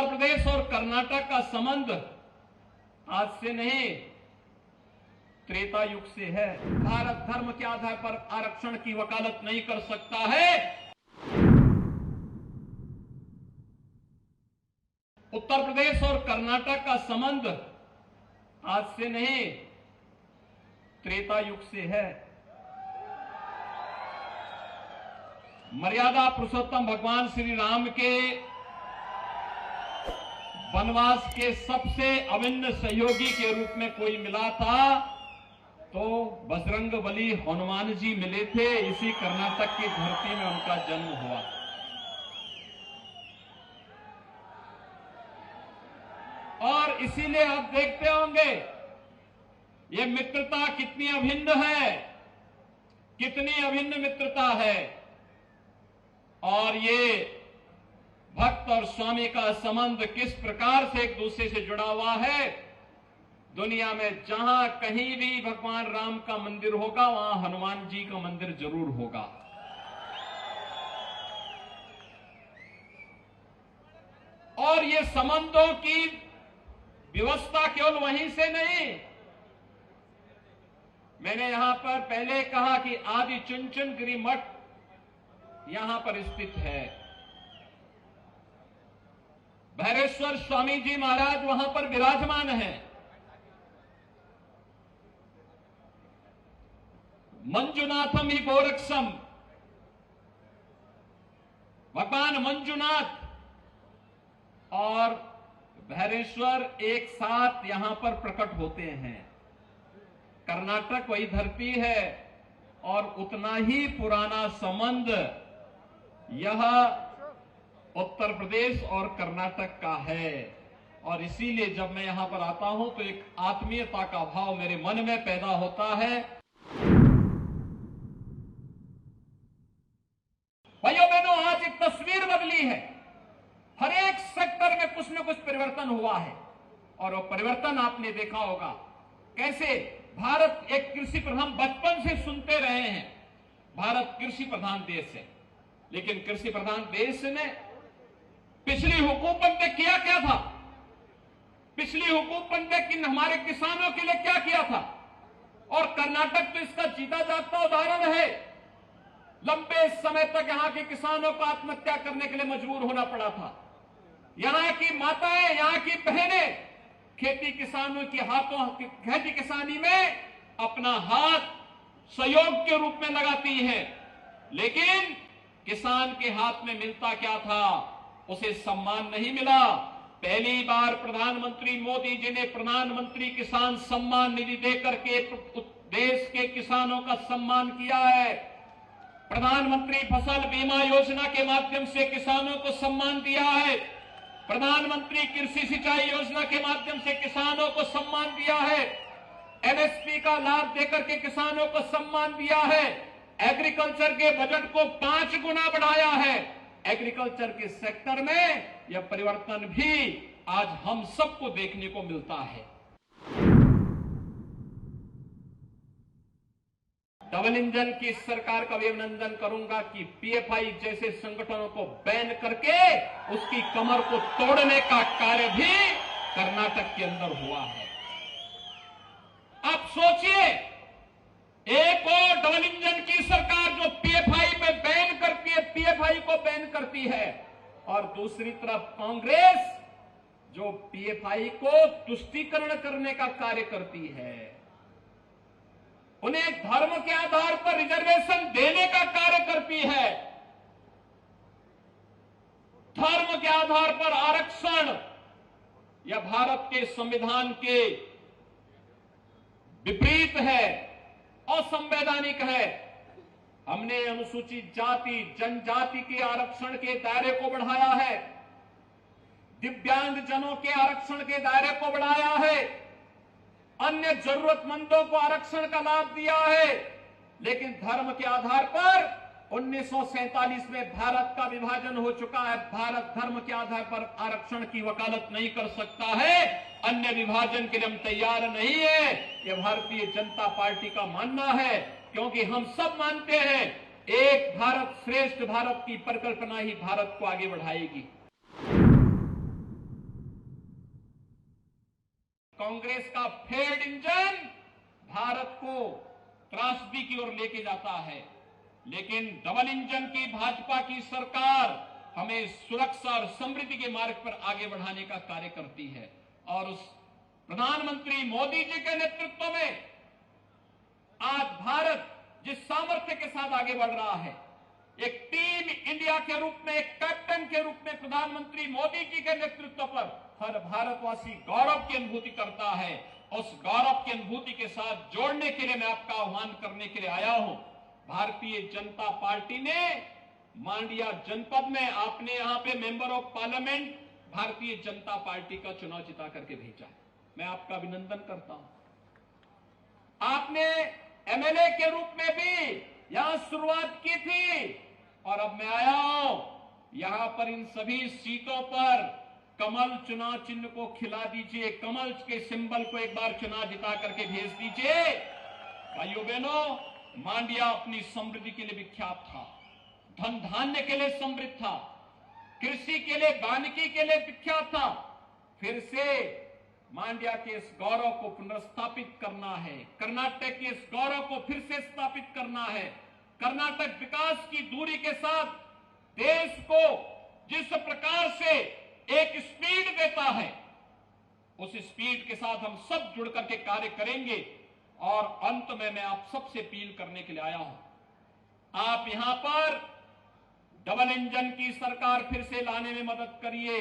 उत्तर प्रदेश और कर्नाटक का संबंध आज से नहीं, त्रेता युग से है। भारत धर्म के आधार पर आरक्षण की वकालत नहीं कर सकता है। उत्तर प्रदेश और कर्नाटक का संबंध आज से नहीं, त्रेता युग से है। मर्यादा पुरुषोत्तम भगवान श्री राम के वनवास के सबसे अभिन्न सहयोगी के रूप में कोई मिला था तो बजरंगबली हनुमान जी मिले थे। इसी कर्नाटक की धरती में उनका जन्म हुआ। और इसीलिए आप देखते होंगे ये मित्रता कितनी अभिन्न है, कितनी अभिन्न मित्रता है। और ये भक्त और स्वामी का संबंध किस प्रकार से एक दूसरे से जुड़ा हुआ है। दुनिया में जहां कहीं भी भगवान राम का मंदिर होगा वहां हनुमान जी का मंदिर जरूर होगा। और ये संबंधों की व्यवस्था केवल वहीं से नहीं, मैंने यहां पर पहले कहा कि आदि चुनचुनगिरी मठ यहां पर स्थित है। भैरेश्वर स्वामी जी महाराज वहां पर विराजमान हैं। मंजुनाथम ही गोरक्षम, भगवान मंजुनाथ और भैरेश्वर एक साथ यहां पर प्रकट होते हैं। कर्नाटक वही धरती है और उतना ही पुराना संबंध यह उत्तर प्रदेश और कर्नाटक का है। और इसीलिए जब मैं यहां पर आता हूं तो एक आत्मीयता का भाव मेरे मन में पैदा होता है। भाइयों बहनों, आज एक तस्वीर बदली है। हर एक सेक्टर में कुछ न कुछ परिवर्तन हुआ है। और वो परिवर्तन आपने देखा होगा कैसे भारत एक कृषि प्रधान, बचपन से सुनते रहे हैं भारत कृषि प्रधान देश है। लेकिन कृषि प्रधान देश ने पिछली हुकूमत ने किया क्या था? पिछली हुकूमत ने हमारे किसानों के लिए क्या किया था? और कर्नाटक तो इसका जीता जागता उदाहरण है। लंबे समय तक यहां के किसानों को आत्महत्या करने के लिए मजबूर होना पड़ा था। यहां की माताएं, यहां की बहनें खेती किसानी में अपना हाथ सहयोग के रूप में लगाती हैं। लेकिन किसान के हाथ में मिलता क्या था? उसे सम्मान नहीं मिला। पहली बार प्रधानमंत्री मोदी जी ने प्रधानमंत्री किसान सम्मान निधि देकर के देश के किसानों का सम्मान किया है। प्रधानमंत्री फसल बीमा योजना के माध्यम से किसानों को सम्मान दिया है। प्रधानमंत्री कृषि सिंचाई योजना के माध्यम से किसानों को सम्मान दिया है। एमएसपी का लाभ देकर के किसानों को सम्मान दिया है। एग्रीकल्चर के बजट को 5 गुना बढ़ाया है। एग्रीकल्चर के सेक्टर में यह परिवर्तन भी आज हम सबको देखने को मिलता है। डबल इंजन की सरकार का भी अभिनंदन करूंगा कि पीएफआई जैसे संगठनों को बैन करके उसकी कमर को तोड़ने का कार्य भी कर्नाटक के अंदर हुआ है। आप सोचिए, एक और डबल इंजन की सरकार जो पीएफआई पे बैन करती है, पीएफआई को बैन करती है, और दूसरी तरफ कांग्रेस जो पीएफआई को तुष्टीकरण करने का कार्य करती है, उन्हें धर्म के आधार पर रिजर्वेशन देने का कार्य करती है। धर्म के आधार पर आरक्षण यह भारत के संविधान के विपरीत है, असंवैधानिक है। हमने अनुसूचित जाति जनजाति के आरक्षण के दायरे को बढ़ाया है, दिव्यांग जनों के आरक्षण के दायरे को बढ़ाया है, अन्य जरूरतमंदों को आरक्षण का लाभ दिया है। लेकिन धर्म के आधार पर 1947 में भारत का विभाजन हो चुका है। भारत धर्म के आधार पर आरक्षण की वकालत नहीं कर सकता है। अन्य विभाजन के लिए हम तैयार नहीं है। यह भारतीय जनता पार्टी का मानना है, क्योंकि हम सब मानते हैं एक भारत श्रेष्ठ भारत की परिकल्पना ही भारत को आगे बढ़ाएगी। कांग्रेस का फेल्ड इंजन भारत को त्रासदी की ओर लेके जाता है। लेकिन डबल इंजन की भाजपा की सरकार हमें सुरक्षा और समृद्धि के मार्ग पर आगे बढ़ाने का कार्य करती है। और उस प्रधानमंत्री मोदी जी के नेतृत्व में आज भारत जिस सामर्थ्य के साथ आगे बढ़ रहा है, एक टीम इंडिया के रूप में, एक कैप्टन के रूप में प्रधानमंत्री मोदी जी के नेतृत्व पर हर भारतवासी गौरव की अनुभूति करता है। उस गौरव की अनुभूति के साथ जोड़ने के लिए मैं आपका आह्वान करने के लिए आया हूं। भारतीय जनता पार्टी ने मांड्या जनपद में आपने यहां पे member of parliament Bharatiya Janata party का चुनाव जिता करके भेजा। मैं आपका अभिनंदन करता हूं। आपने एमएलए के रूप में भी यहां शुरुआत की थी और अब मैं आया हूं यहां पर इन सभी सीटों पर कमल चुनाव चिन्ह को खिला दीजिए, कमल के सिंबल को एक बार चुनाव जिता करके भेज दीजिए। भाइयों बहनों, मांड्या अपनी समृद्धि के लिए विख्यात था, धन धान्य के लिए समृद्ध था, कृषि के लिए, वानिकी के लिए विख्यात था। फिर से मांड्या के इस गौरव को पुनर्स्थापित करना है, कर्नाटक के इस गौरव को फिर से स्थापित करना है। कर्नाटक विकास की दूरी के साथ देश को जिस प्रकार से एक स्पीड देता है, उस स्पीड के साथ हम सब जुड़ करके कार्य करेंगे। और अंत में मैं आप सबसे अपील करने के लिए आया हूं, आप यहां पर डबल इंजन की सरकार फिर से लाने में मदद करिए।